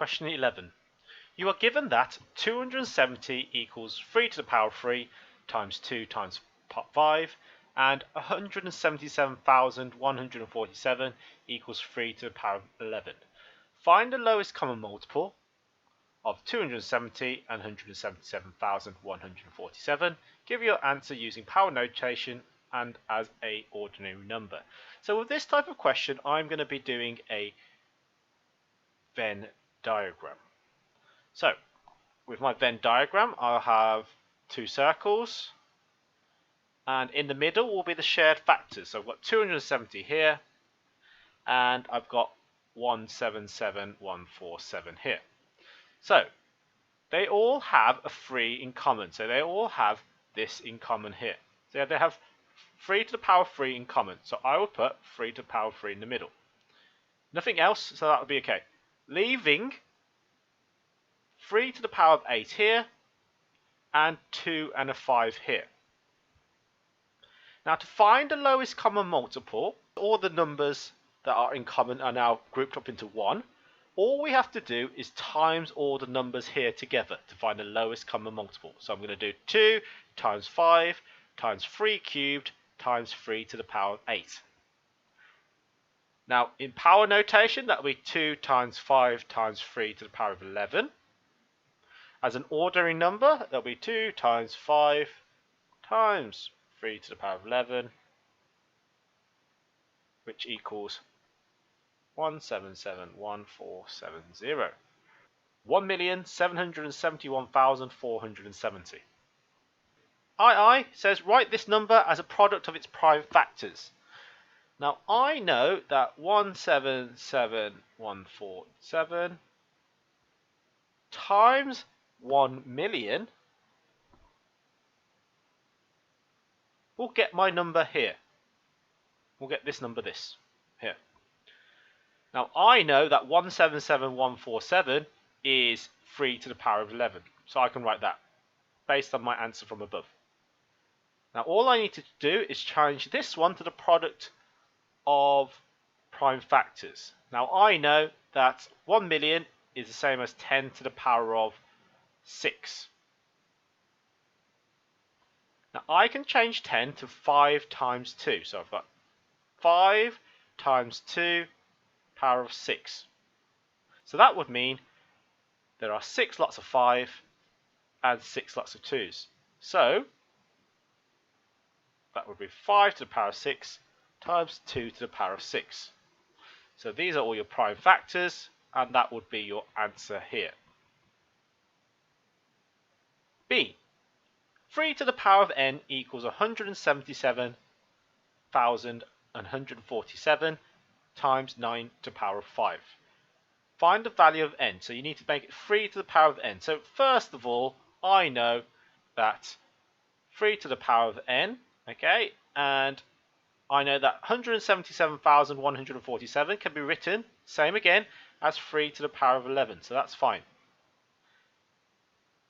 Question 11. You are given that 270 equals 3 to the power of 3 times 2 times 5 and 177,147 equals 3 to the power of 11. Find the lowest common multiple of 270 and 177,147. Give your answer using power notation and as a ordinary number. So with this type of question, I'm going to be doing a Venn diagram. So with my Venn diagram, I'll have two circles, and in the middle will be the shared factors. So I've got 270 here, and I've got 177,147 here. So they all have a 3 in common. So they all have this in common here. So they have 3 to the power of 3 in common. So I will put 3 to the power of 3 in the middle. Nothing else, so that would be okay. Leaving 3 to the power of 8 here, and 2 and a 5 here. Now to find the lowest common multiple, all the numbers that are in common are now grouped up into one. All we have to do is times all the numbers here together to find the lowest common multiple. So I'm going to do 2 times 5 times 3 cubed times 3 to the power of 8. Now in power notation, that will be 2 times 5 times 3 to the power of 11. As an ordinary number, that will be 2 times 5 times 3 to the power of 11, which equals 177,147. 1,771,470. II says write this number as a product of its prime factors. Now I know that 177,147 times 1,000,000 will get my number here. We'll get this number here. Now I know that 177,147 is 3 to the power of 11. So I can write that based on my answer from above. Now all I need to do is change this one to the product of prime factors. Now I know that 1,000,000 is the same as 10 to the power of 6. Now I can change 10 to 5 times 2. So I've got 5 times 2 power of 6. So that would mean there are 6 lots of 5 and 6 lots of 2's. So that would be 5 to the power of 6 times 2 to the power of 6. So these are all your prime factors, and that would be your answer here. B. 3 to the power of n equals 177,147 times 9 to the power of 5. Find the value of n. So you need to make it 3 to the power of n. So first of all, I know that 3 to the power of n, okay, and I know that 177,147 can be written, same again, as 3 to the power of 11. So that's fine.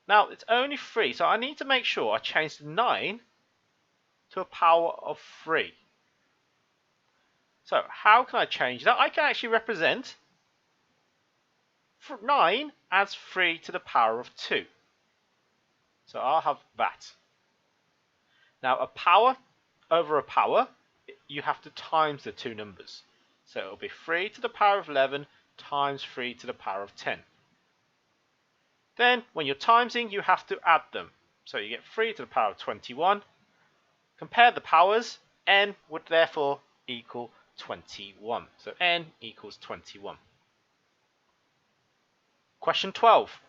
Now it's only 3, so I need to make sure I change the 9 to a power of 3. So how can I change that? I can actually represent 9 as 3 to the power of 2. So I'll have that. Now a power over a power, you have to times the two numbers. So it will be 3 to the power of 11 times 3 to the power of 10. Then when you're timesing, you have to add them. So you get 3 to the power of 21. Compare the powers, n would therefore equal 21. So n equals 21. Question 12.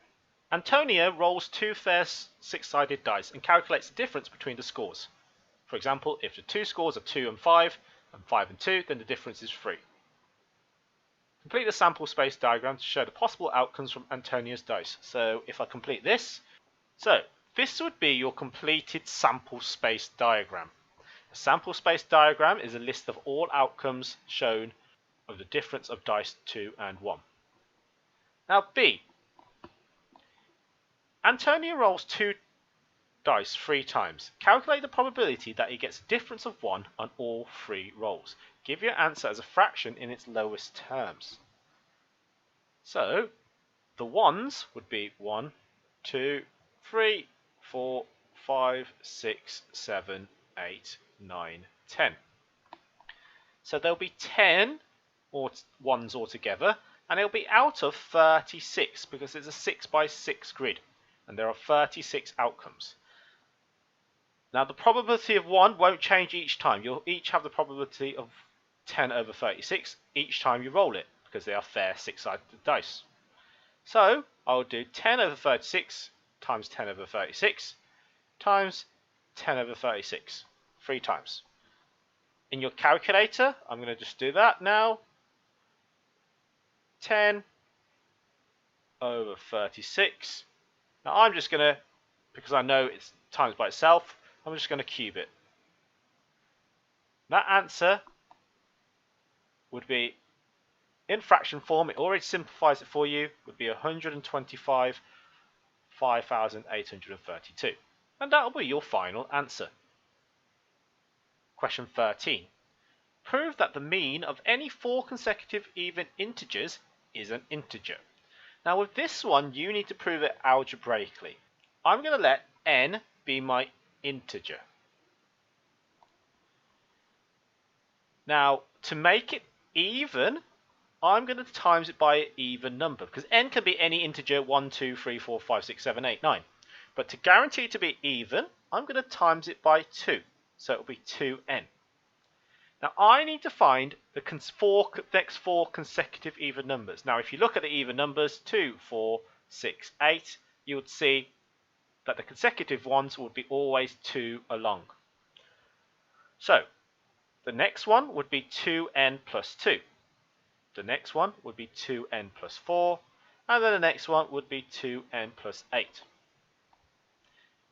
Antonio rolls 2 fair 6-sided dice and calculates the difference between the scores. For example, if the two scores are 2 and 5 and 2, then the difference is 3. Complete the sample space diagram to show the possible outcomes from Antonio's dice. So if I complete this, this would be your completed sample space diagram. A sample space diagram is a list of all outcomes shown of the difference of dice 2 and 1. Now B. Antonio rolls 2 dice 3 times. Calculate the probability that he gets a difference of 1 on all 3 rolls. Give your answer as a fraction in its lowest terms. So, the ones would be 1, 2, 3, 4, 5, 6, 7, 8, 9, 10. So there'll be 10 ones altogether, and it'll be out of 36 because it's a 6 by 6 grid, and there are 36 outcomes. Now the probability of 1 won't change each time. You'll each have the probability of 10 over 36 each time you roll it, because they are fair 6-sided dice. So I'll do 10 over 36 times 10 over 36 times 10 over 36, 3 times. In your calculator, I'm going to just do that now. 10 over 36. Now I'm just going to, because I know it's times by itself, I'm just going to cube it. That answer would be, in fraction form, it already simplifies it for you, would be 125,532. And that will be your final answer. Question 13. Prove that the mean of any 4 consecutive even integers is an integer. Now with this one, you need to prove it algebraically. I'm going to let n be my integer. Now to make it even, I'm going to times it by an even number, because n can be any integer 1, 2, 3, 4, 5, 6, 7, 8, 9. But to guarantee it to be even, I'm going to times it by 2. So it will be 2n. Now I need to find the next 4 consecutive even numbers. Now if you look at the even numbers, 2, 4, 6, 8, you would see that the consecutive ones would be always 2 along. So the next one would be 2n plus 2. The next one would be 2n plus 4. And then the next one would be 2n plus 8.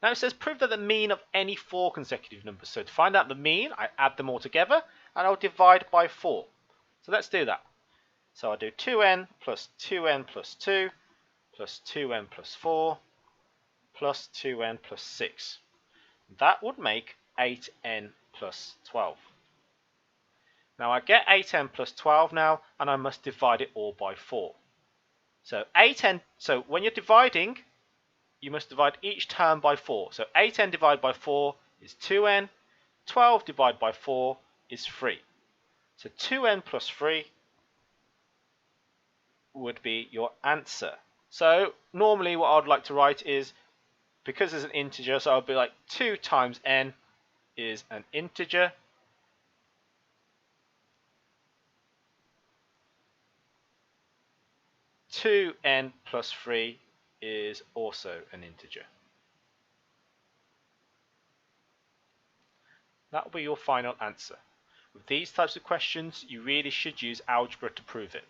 Now it says prove that the mean of any 4 consecutive numbers. So to find out the mean, I add them all together and I'll divide by 4. So let's do that. So I'll do 2n plus 2n plus 2 plus 2n plus 4 plus 2n plus 6. That would make 8n plus 12. Now I get 8n plus 12 now, and I must divide it all by 4. So 8n, so when you're dividing, you must divide each term by 4. So 8n divided by 4 is 2n, 12 divided by 4 is 3. So 2n plus 3 would be your answer. So normally what I'd like to write is, because it's an integer, so I'll be like 2 times n is an integer. Two n plus 3 is also an integer. That will be your final answer. With these types of questions, you really should use algebra to prove it.